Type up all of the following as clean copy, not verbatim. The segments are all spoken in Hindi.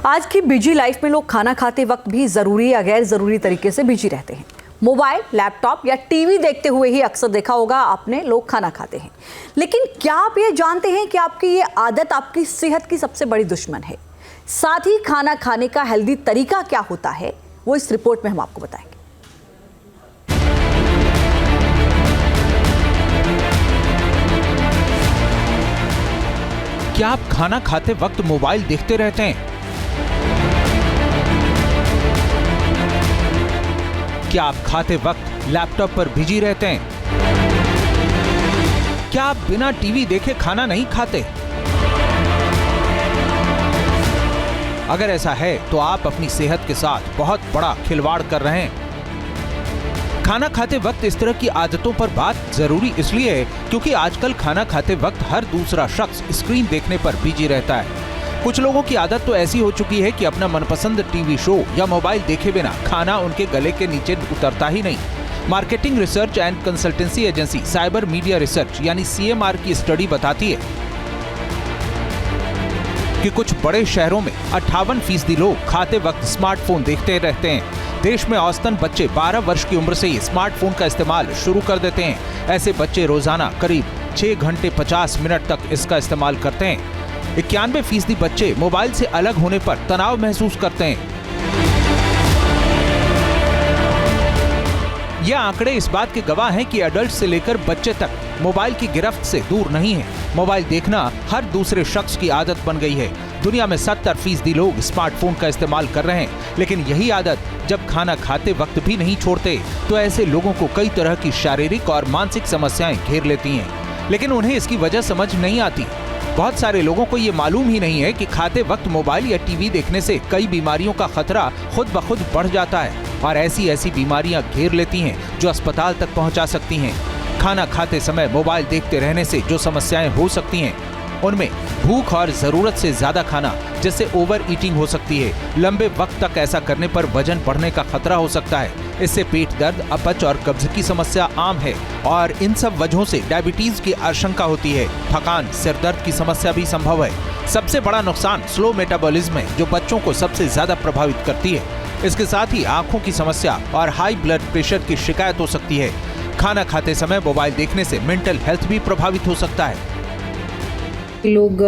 आज की बिजी लाइफ में लोग खाना खाते वक्त भी ज़रूरी या गैर ज़रूरी तरीके से बिजी रहते हैं। मोबाइल, लैपटॉप या टीवी देखते हुए ही अक्सर देखा होगा आपने लोग खाना खाते हैं। लेकिन क्या आप ये जानते हैं कि आपकी ये आदत आपकी सेहत की सबसे बड़ी दुश्मन है? साथ ही खाना खाने का हेल्दी तरीका क्या होता है, वो इस रिपोर्ट में हम आपको बताएंगे। क्या आप खाना खाते वक्त मोबाइल देखते रहते हैं? क्या आप खाते वक्त लैपटॉप पर बिजी रहते हैं? क्या आप बिना टीवी देखे खाना नहीं खाते? अगर ऐसा है तो आप अपनी सेहत के साथ बहुत बड़ा खिलवाड़ कर रहे हैं। खाना खाते वक्त इस तरह की आदतों पर बात जरूरी इसलिए है क्योंकि आजकल खाना खाते वक्त हर दूसरा शख्स स्क्रीन देखने पर बिजी रहता है। कुछ लोगों की आदत तो ऐसी हो चुकी है कि अपना मनपसंद टीवी शो या मोबाइल देखे बिना खाना उनके गले के नीचे उतरता ही नहीं। Marketing research and consultancy agency cyber media research यानी CMR की स्टडी बताती है कि कुछ बड़े शहरों में 58% लोग खाते वक्त स्मार्टफोन देखते रहते हैं। देश में औसतन बच्चे 12 वर्ष की उम्र से ही स्मार्टफोन का इस्तेमाल शुरू कर देते हैं। ऐसे बच्चे रोजाना करीब 6 घंटे 50 मिनट तक इसका इस्तेमाल करते हैं। 91% बच्चे मोबाइल से अलग होने पर तनाव महसूस करते हैं। यह आंकड़े इस बात के गवाह हैं कि एडल्ट से लेकर बच्चे तक मोबाइल की गिरफ्त से दूर नहीं है। मोबाइल देखना हर दूसरे शख्स की आदत बन गई है। दुनिया में 70% लोग स्मार्टफोन का इस्तेमाल कर रहे हैं, लेकिन यही आदत जब खाना खाते वक्त भी नहीं छोड़ते तो ऐसे लोगों को कई तरह की शारीरिक और मानसिक समस्याएं घेर लेती हैं। लेकिन उन्हें इसकी वजह समझ नहीं आती। बहुत सारे लोगों को ये मालूम ही नहीं है कि खाते वक्त मोबाइल या टीवी देखने से कई बीमारियों का खतरा खुद ब खुद बढ़ जाता है और ऐसी बीमारियां घेर लेती हैं जो अस्पताल तक पहुंचा सकती हैं। खाना खाते समय मोबाइल देखते रहने से जो समस्याएं हो सकती हैं उनमें भूख और जरूरत से ज्यादा खाना जिससे ओवर ईटिंग हो सकती है। लंबे वक्त तक ऐसा करने पर वजन बढ़ने का खतरा हो सकता है। इससे पेट दर्द, अपच और कब्ज की समस्या आम है और इन सब वजहों से डायबिटीज की आशंका होती है। थकान, सिर दर्द की समस्या भी संभव है। सबसे बड़ा नुकसान स्लो मेटाबॉलिज्म है जो बच्चों को सबसे ज्यादा प्रभावित करती है। इसके साथ ही आंखों की समस्या और हाई ब्लड प्रेशर की शिकायत हो सकती है। खाना खाते समय मोबाइल देखने से मेंटल हेल्थ भी प्रभावित हो सकता है। लोग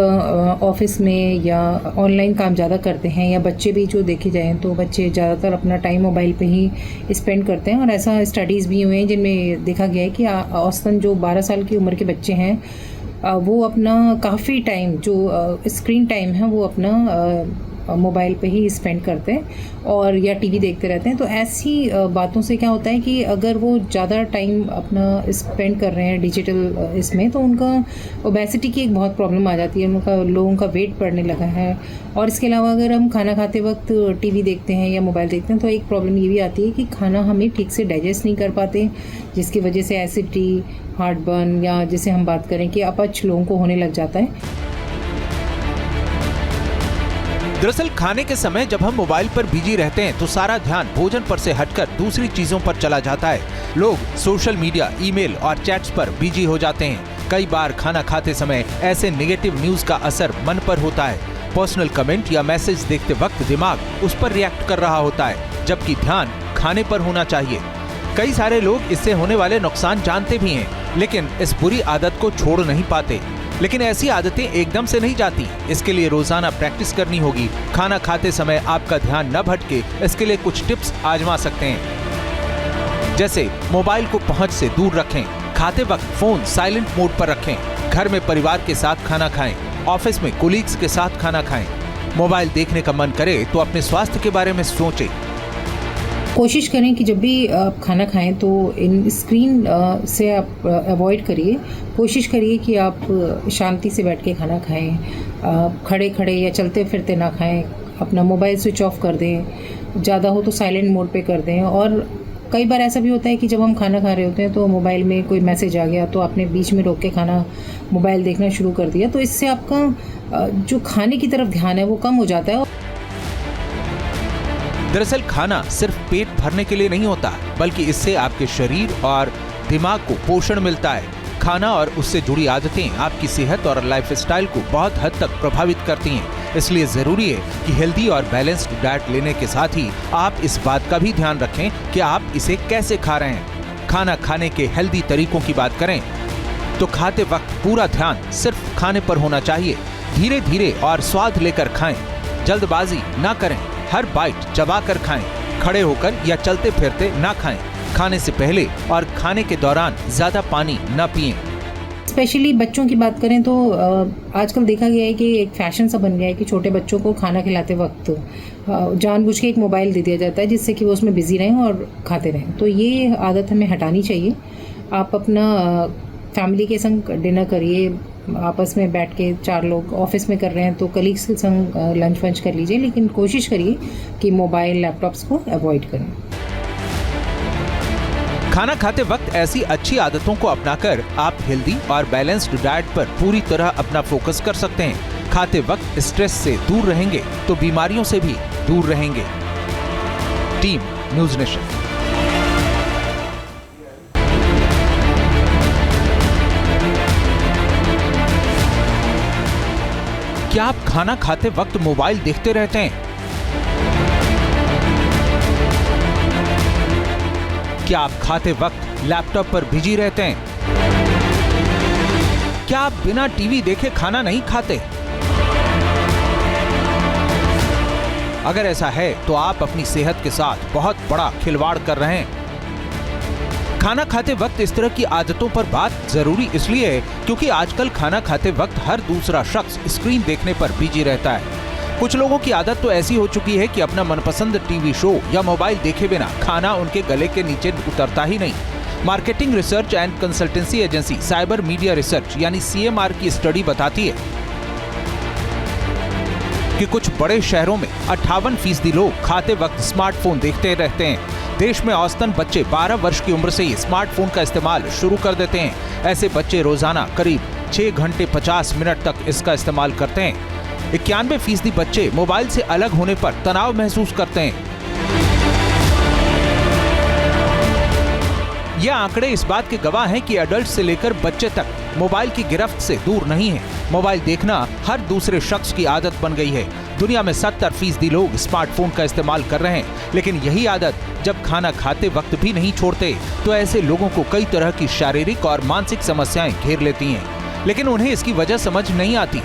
ऑफिस में या ऑनलाइन काम ज़्यादा करते हैं या बच्चे भी जो देखे जाएं तो बच्चे ज़्यादातर अपना टाइम मोबाइल पे ही स्पेंड करते हैं और ऐसा स्टडीज़ भी हुए हैं जिनमें देखा गया है कि औसतन जो 12 साल की उम्र के बच्चे हैं वो अपना काफ़ी टाइम जो स्क्रीन टाइम है वो अपना मोबाइल पे ही स्पेंड करते हैं और या टीवी देखते रहते हैं। तो ऐसी बातों से क्या होता है कि अगर वो ज़्यादा टाइम अपना स्पेंड कर रहे हैं डिजिटल इसमें तो उनका ओबेसिटी की एक बहुत प्रॉब्लम आ जाती है। उनका लोगों का वेट बढ़ने लगा है। और इसके अलावा अगर हम खाना खाते वक्त टीवी देखते हैं या मोबाइल देखते हैं तो एक प्रॉब्लम ये भी आती है कि खाना हमें ठीक से डाइजेस्ट नहीं कर पाते, जिसकी वजह से एसिडिटी, हार्टबर्न या जिसे हम बात करें कि अपच लोगों को होने लग जाता है। दरअसल खाने के समय जब हम मोबाइल पर बिजी रहते हैं तो सारा ध्यान भोजन पर से हटकर दूसरी चीजों पर चला जाता है। लोग सोशल मीडिया, ईमेल और चैट्स पर बिजी हो जाते हैं। कई बार खाना खाते समय ऐसे नेगेटिव न्यूज का असर मन पर होता है। पर्सनल कमेंट या मैसेज देखते वक्त दिमाग उस पर रिएक्ट कर रहा होता है, जबकि ध्यान खाने पर होना चाहिए। कई सारे लोग इससे होने वाले नुकसान जानते भी हैं, लेकिन इस बुरी आदत को छोड़ नहीं पाते। लेकिन ऐसी आदतें एकदम से नहीं जाती। इसके लिए रोजाना प्रैक्टिस करनी होगी। खाना खाते समय आपका ध्यान न भटके, इसके लिए कुछ टिप्स आजमा सकते हैं। जैसे मोबाइल को पहुंच से दूर रखें, खाते वक्त फोन साइलेंट मोड पर रखें, घर में परिवार के साथ खाना खाएं, ऑफिस में कोलीग्स के साथ खाना खाएं। मोबाइल देखने का मन करे तो अपने स्वास्थ्य के बारे में सोचें। कोशिश करें कि जब भी आप खाना खाएं तो इन स्क्रीन से आप अवॉइड करिए। कोशिश करिए कि आप शांति से बैठ के खाना खाएं, खड़े खड़े या चलते फिरते ना खाएं। अपना मोबाइल स्विच ऑफ कर दें, ज़्यादा हो तो साइलेंट मोड पे कर दें। और कई बार ऐसा भी होता है कि जब हम खाना खा रहे होते हैं तो मोबाइल में कोई मैसेज आ गया तो आपने बीच में रोक के खाना मोबाइल देखना शुरू कर दिया, तो इससे आपका जो खाने की तरफ ध्यान है वो कम हो जाता है। दरअसल खाना सिर्फ पेट भरने के लिए नहीं होता, बल्कि इससे आपके शरीर और दिमाग को पोषण मिलता है। खाना और उससे जुड़ी आदतें आपकी सेहत और लाइफस्टाइल को बहुत हद तक प्रभावित करती हैं। इसलिए जरूरी है कि हेल्दी और बैलेंस्ड डाइट लेने के साथ ही आप इस बात का भी ध्यान रखें कि आप इसे कैसे खा रहे हैं। खाना खाने के हेल्दी तरीकों की बात करें तो खाते वक्त पूरा ध्यान सिर्फ खाने पर होना चाहिए। धीरे धीरे और स्वाद लेकर खाएं। जल्दबाजी ना करें। हर बाइट चबा कर खाएं। खड़े होकर या चलते फिरते ना खाएं। खाने से पहले और खाने के दौरान ज्यादा पानी न पिएं। स्पेशली बच्चों की बात करें तो आजकल देखा गया है कि एक फैशन सा बन गया है कि छोटे बच्चों को खाना खिलाते वक्त जानबूझ के एक मोबाइल दे दिया जाता है जिससे कि वो उसमें बिजी रहें और खाते रहें। तो ये आदत हमें हटानी चाहिए। आप अपना फैमिली के संग डिनर करिए, आपस में बैठ के 4 लोग ऑफिस में कर रहे हैं तो कलीग्स के संग लंच वंच कर लीजिए, लेकिन कोशिश करिए कि मोबाइल लैपटॉप्स को अवॉइड करें। खाना खाते वक्त ऐसी अच्छी आदतों को अपनाकर आप हेल्दी और बैलेंस्ड डाइट पर पूरी तरह अपना फोकस कर सकते हैं। खाते वक्त स्ट्रेस से दूर रहेंगे तो बीमारियों से भी दूर रहेंगे। Team news nation. क्या आप खाना खाते वक्त मोबाइल देखते रहते हैं? क्या आप खाते वक्त लैपटॉप पर बिजी रहते हैं? क्या आप बिना टीवी देखे खाना नहीं खाते? अगर ऐसा है तो आप अपनी सेहत के साथ बहुत बड़ा खिलवाड़ कर रहे हैं। खाना खाते वक्त इस तरह की आदतों पर बात जरूरी इसलिए है क्योंकि आजकल खाना खाते वक्त हर दूसरा शख्स स्क्रीन देखने पर बिजी रहता है। कुछ लोगों की आदत तो ऐसी हो चुकी है कि अपना मनपसंद टीवी शो या मोबाइल देखे बिना खाना उनके गले के नीचे उतरता ही नहीं। Marketing research and consultancy agency cyber media research यानी CMR की स्टडी बताती है कि कुछ बड़े शहरों में 58% लोग खाते वक्त स्मार्टफोन देखते रहते हैं। देश में औसतन बच्चे 12 वर्ष की उम्र से ही स्मार्टफोन का इस्तेमाल शुरू कर देते हैं। ऐसे बच्चे रोजाना करीब 6 घंटे 50 मिनट तक इसका इस्तेमाल करते हैं। 91% बच्चे मोबाइल से अलग होने पर तनाव महसूस करते हैं। ये आंकड़े इस बात के गवाह हैं कि एडल्ट से लेकर बच्चे तक मोबाइल की गिरफ्त से दूर नहीं है। मोबाइल देखना हर दूसरे शख्स की आदत बन गई है। दुनिया में 70% लोग स्मार्टफोन का इस्तेमाल कर रहे हैं, लेकिन यही आदत जब खाना खाते वक्त भी नहीं छोड़ते तो ऐसे लोगों को कई तरह की शारीरिक और मानसिक समस्याएं घेर लेती हैं। लेकिन उन्हें इसकी वजह समझ नहीं आती।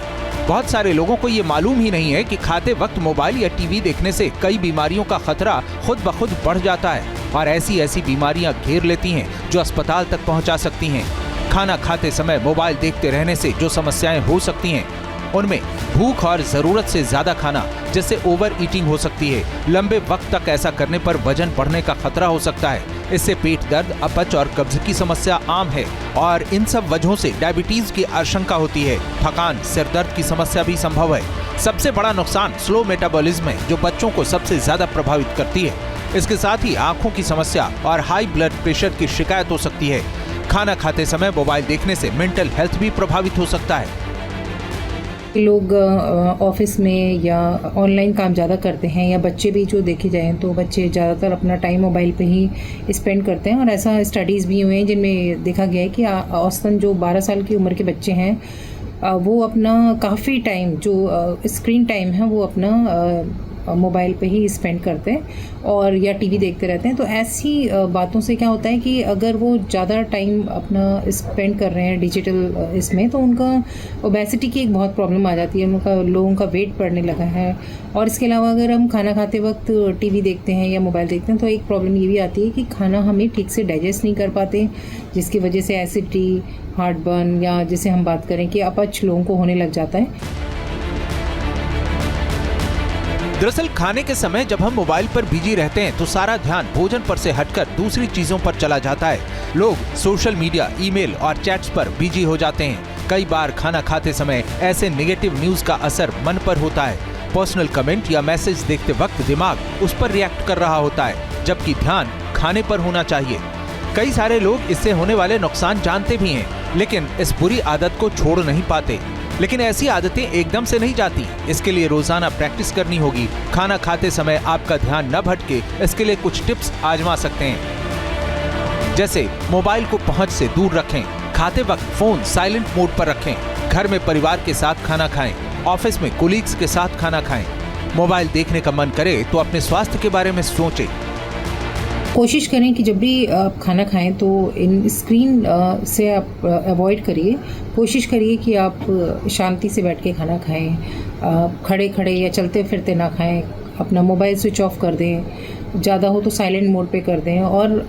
बहुत सारे लोगों को ये मालूम ही नहीं है कि खाते वक्त मोबाइल या टीवी देखने से कई बीमारियों का खतरा खुद ब खुद बढ़ जाता है और ऐसी बीमारियां घेर लेती हैं जो अस्पताल तक पहुंचा सकती हैं। खाना खाते समय मोबाइल देखते रहने से जो समस्याएं हो सकती हैं उनमें भूख और जरूरत से ज्यादा खाना जिससे ओवर ईटिंग हो सकती है। लंबे वक्त तक ऐसा करने पर वजन बढ़ने का खतरा हो सकता है। इससे पेट दर्द, अपच और कब्ज की समस्या आम है और इन सब वजहों से डायबिटीज की आशंका होती है। थकान, सिर दर्द की समस्या भी संभव है। सबसे बड़ा नुकसान स्लो मेटाबॉलिज्म है जो बच्चों को सबसे ज्यादा प्रभावित करती है। इसके साथ ही आंखों की समस्या और हाई ब्लड प्रेशर की शिकायत हो सकती है। खाना खाते समय मोबाइल देखने से मेंटल हेल्थ भी प्रभावित हो सकता है। लोग ऑफिस में या ऑनलाइन काम ज़्यादा करते हैं या बच्चे भी जो देखे जाएं तो बच्चे ज़्यादातर अपना टाइम मोबाइल पे ही स्पेंड करते हैं और ऐसा स्टडीज़ भी हुए हैं जिनमें देखा गया है कि औसतन जो 12 साल की उम्र के बच्चे हैं वो अपना काफ़ी टाइम जो स्क्रीन टाइम है वो अपना मोबाइल पे ही स्पेंड करते हैं और या टीवी देखते रहते हैं। तो ऐसी बातों से क्या होता है कि अगर वो ज़्यादा टाइम अपना स्पेंड कर रहे हैं डिजिटल इसमें तो उनका ओबेसिटी की एक बहुत प्रॉब्लम आ जाती है। उनका लोगों का वेट बढ़ने लगा है। और इसके अलावा अगर हम खाना खाते वक्त टीवी देखते हैं या मोबाइल देखते हैं तो एक प्रॉब्लम ये भी आती है कि खाना हमें ठीक से डाइजेस्ट नहीं कर पाते, जिसकी वजह से एसिडिटी, हार्टबर्न या जिसे हम बात करें कि अपच लोगों को होने लग जाता है। दरअसल खाने के समय जब हम मोबाइल पर बिजी रहते हैं तो सारा ध्यान भोजन पर से हटकर दूसरी चीजों पर चला जाता है। लोग सोशल मीडिया, ईमेल और चैट्स पर बिजी हो जाते हैं। कई बार खाना खाते समय ऐसे नेगेटिव न्यूज का असर मन पर होता है। पर्सनल कमेंट या मैसेज देखते वक्त दिमाग उस पर रिएक्ट कर रहा होता है, जबकि ध्यान खाने पर होना चाहिए। कई सारे लोग इससे होने वाले नुकसान जानते भी हैं, लेकिन इस बुरी आदत को छोड़ नहीं पाते। लेकिन ऐसी आदतें एकदम से नहीं जाती। इसके लिए रोजाना प्रैक्टिस करनी होगी। खाना खाते समय आपका ध्यान न भटके, इसके लिए कुछ टिप्स आजमा सकते हैं। जैसे मोबाइल को पहुंच से दूर रखें, खाते वक्त फोन साइलेंट मोड पर रखें। घर में परिवार के साथ खाना खाएं। ऑफिस में कोलीग्स के साथ खाना खाएं। मोबाइल देखने का मन करे तो अपने स्वास्थ्य के बारे में सोचें। कोशिश करें कि जब भी आप खाना खाएं तो इन स्क्रीन से आप अवॉइड करिए। कोशिश करिए कि आप शांति से बैठ के खाना खाएं। खड़े खड़े या चलते फिरते ना खाएं। अपना मोबाइल स्विच ऑफ कर दें। ज़्यादा हो तो साइलेंट मोड पे कर दें। और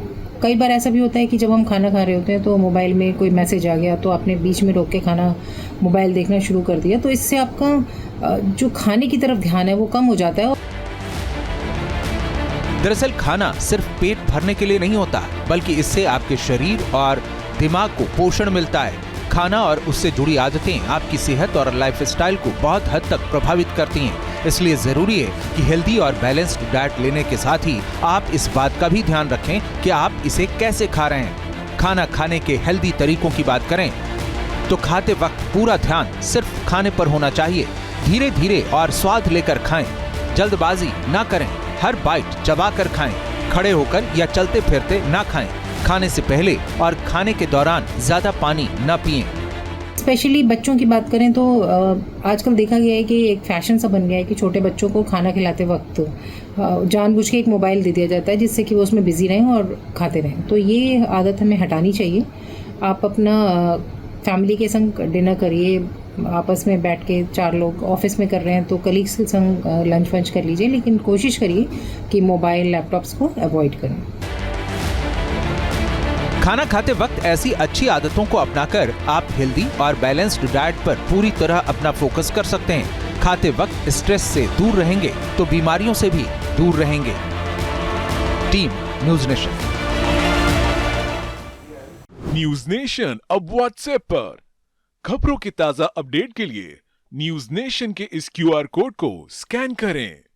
कई बार ऐसा भी होता है कि जब हम खाना खा रहे होते हैं तो मोबाइल में कोई मैसेज आ गया तो आपने बीच में रोक के खाना मोबाइल देखना शुरू कर दिया, तो इससे आपका जो खाने की तरफ ध्यान है वो कम हो जाता है। दरअसल खाना सिर्फ पेट भरने के लिए नहीं होता, बल्कि इससे आपके शरीर और दिमाग को पोषण मिलता है। खाना और उससे जुड़ी आदतें आपकी सेहत और लाइफस्टाइल को बहुत हद तक प्रभावित करती हैं। इसलिए जरूरी है कि हेल्दी और बैलेंस्ड डाइट लेने के साथ ही आप इस बात का भी ध्यान रखें कि आप इसे कैसे खा रहे हैं। खाना खाने के हेल्दी तरीकों की बात करें तो खाते वक्त पूरा ध्यान सिर्फ खाने पर होना चाहिए। धीरे धीरे और स्वाद लेकर खाएं। जल्दबाजी ना करें। हर बाइट चबा कर खाएं। खड़े होकर या चलते फिरते ना खाएं। खाने से पहले और खाने के दौरान ज्यादा पानी न पिएं। स्पेशली बच्चों की बात करें तो आजकल देखा गया है कि एक फैशन सा बन गया है कि छोटे बच्चों को खाना खिलाते वक्त जानबूझ के एक मोबाइल दे दिया जाता है जिससे कि वो उसमें बिजी रहें और खाते रहें। तो ये आदत हमें हटानी चाहिए। आप अपना फैमिली के संग डिनर करिए। आपस में बैठ के 4 लोग ऑफिस में कर रहे हैं तो कलीग्स के संग लंच वंच कर लीजिए, लेकिन कोशिश करिए कि मोबाइल लैपटॉप्स को अवॉइड करें। खाना खाते वक्त ऐसी अच्छी आदतों को अपनाकर आप हेल्दी और बैलेंस्ड डाइट पर पूरी तरह अपना फोकस कर सकते हैं। खाते वक्त स्ट्रेस से दूर रहेंगे तो बीमारियों से भी दूर रहेंगे। Team news nation. News nation अब व्हाट्सएप पर खबरों की ताजा अपडेट के लिए न्यूज़ नेशन के इस QR कोड को स्कैन करें।